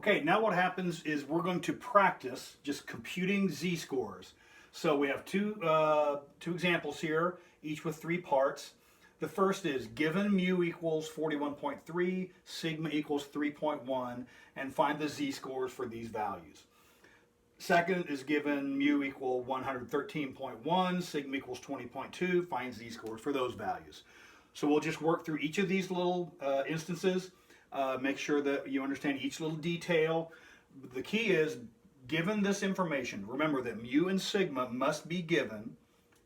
Okay, now what happens is we're going to practice just computing z-scores. So we have two examples here, each with 3 parts. The first is given mu equals 41.3, sigma equals 3.1, and find the z-scores for these values. Second is given mu equal 113.1, sigma equals 20.2, find z-scores for those values. So we'll just work through each of these little instances. Make sure that you understand each little detail. The key is, given this information, remember that mu and sigma must be given,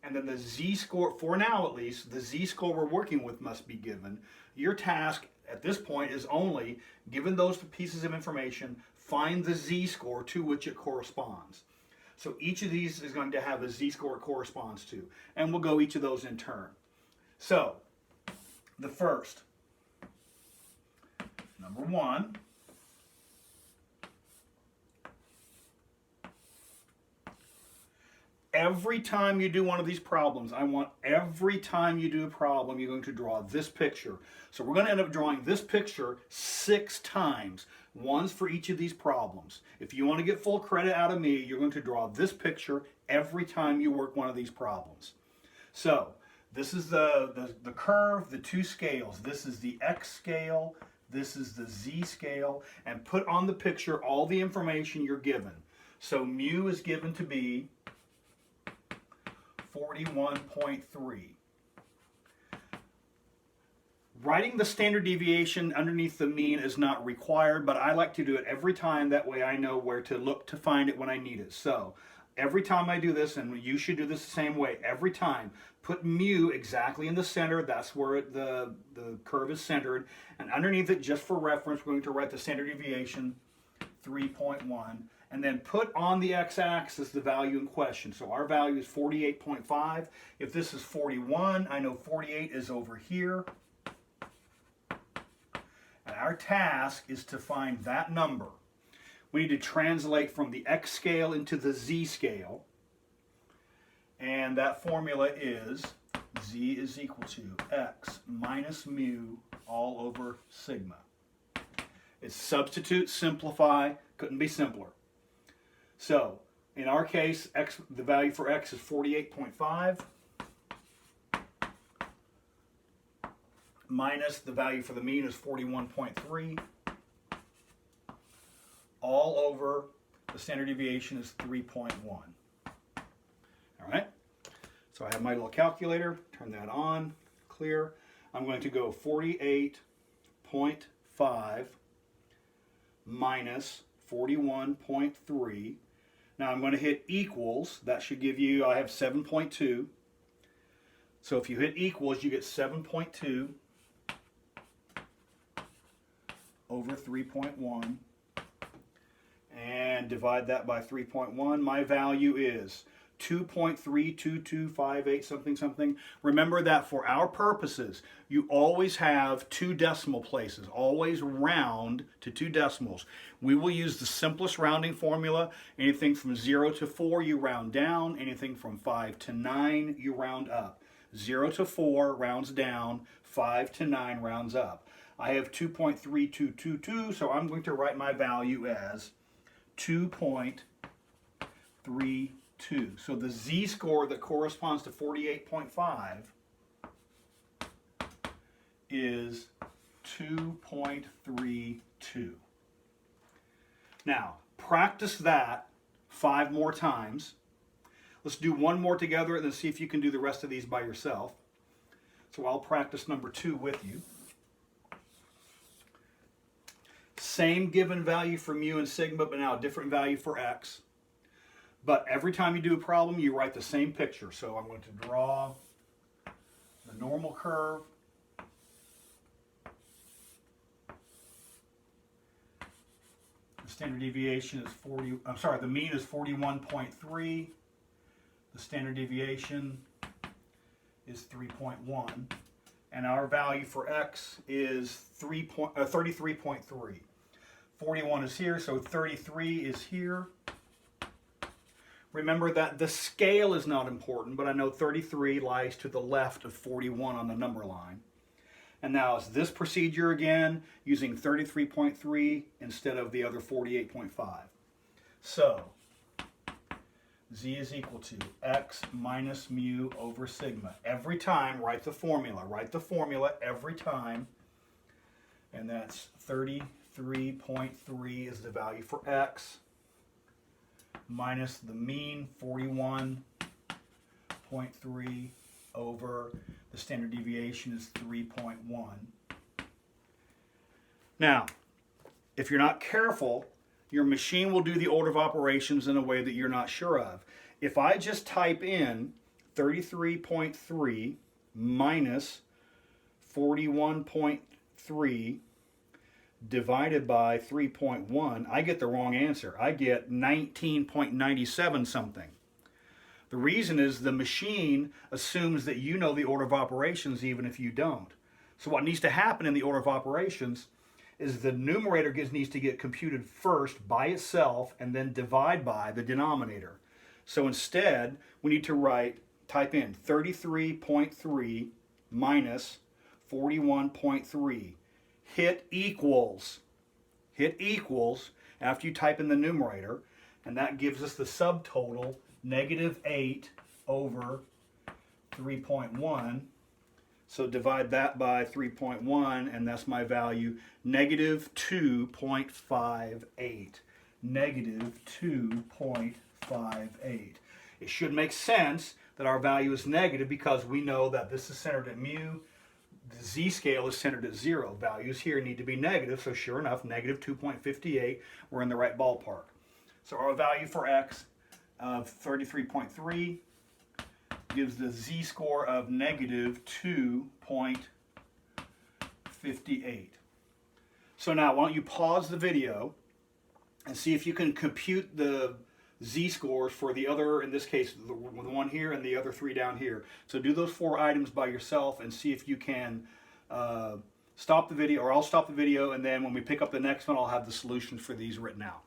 and then the z-score, for now at least, the z-score we're working with must be given. Your task at this point is only, given those pieces of information, find the z-score to which it corresponds. So each of these is going to have a z-score it corresponds to, and we'll go each of those in turn. So, the first, number 1, every time you do one of these problems, I want every time you do a problem, you're going to draw this picture. So we're going to end up drawing this picture 6 times, ones for each of these problems. If you want to get full credit out of me, you're going to draw this picture every time you work one of these problems. So this is the curve, the 2 scales. This is the x scale, this is the z scale, and put on the picture all the information you're given. So mu is given to be 41.3. Writing the standard deviation underneath the mean is not required, but I like to do it every time. That way I know where to look to find it when I need it. So every time I do this, and you should do this the same way, every time, put mu exactly in the center. That's where the curve is centered. And underneath it, just for reference, we're going to write the standard deviation, 3.1. And then put on the x-axis the value in question. So our value is 48.5. If this is 41, I know 48 is over here. And our task is to find that number. We need to translate from the x scale into the z scale. And that formula is z is equal to x minus mu all over sigma. It's substitute, simplify, couldn't be simpler. So, in our case, the value for x is 48.5 minus the value for the mean is 41.3 all over the standard deviation is 3.1. All right, so I have my little calculator, turn that on, clear. I'm going to go 48.5 minus 41.3. Now I'm going to hit equals. That should give you, I have 7.2. So if you hit equals, you get 7.2 over 3.1. And divide that by 3.1. My value is 2.32258 something something. Remember that for our purposes, you always have 2 decimal places. Always round to 2 decimals. We will use the simplest rounding formula. Anything from 0 to 4 you round down. Anything from 5 to 9 you round up. 0 to 4 rounds down. 5 to 9 rounds up. I have 2.3222, so I'm going to write my value as 2.32. So the z-score that corresponds to 48.5 is 2.32. Now, practice that 5 more times. Let's do one more together and then see if you can do the rest of these by yourself. So I'll practice number 2 with you. Same given value for mu and sigma, but now a different value for x. But every time you do a problem, you write the same picture. So I'm going to draw the normal curve. The standard deviation is the mean is 41.3. The standard deviation is 3.1. And our value for x is 33.3. 41 is here, so 33 is here. Remember that the scale is not important, but I know 33 lies to the left of 41 on the number line. And now it's this procedure again, using 33.3 instead of the other 48.5. So, z is equal to x minus mu over sigma. Every time, write the formula. Write the formula every time. And that's 33.3 is the value for x, minus the mean, 41.3, over the standard deviation is 3.1. Now, if you're not careful, your machine will do the order of operations in a way that you're not sure of. If I just type in 33.3 minus 41.3 divided by 3.1, I get the wrong answer. I get 19.97 something. The reason is the machine assumes that you know the order of operations even if you don't. So what needs to happen in the order of operations is the numerator needs to get computed first by itself and then divide by the denominator. So instead, we need to type in 33.3 minus 41.3. Hit equals after you type in the numerator, and that gives us the subtotal, -8 over 3.1. So divide that by 3.1, and that's my value, -2.58. -2.58. It should make sense that our value is negative because we know that this is centered at mu. The z-scale is centered at 0. Values here need to be negative, so sure enough, -2.58, we're in the right ballpark. So our value for x of 33.3 gives the z-score of -2.58. So now, why don't you pause the video and see if you can compute the z-scores for the other, in this case, the one here and the other 3 down here. So do those 4 items by yourself and see if you can stop the video, or I'll stop the video, and then when we pick up the next one, I'll have the solutions for these written out.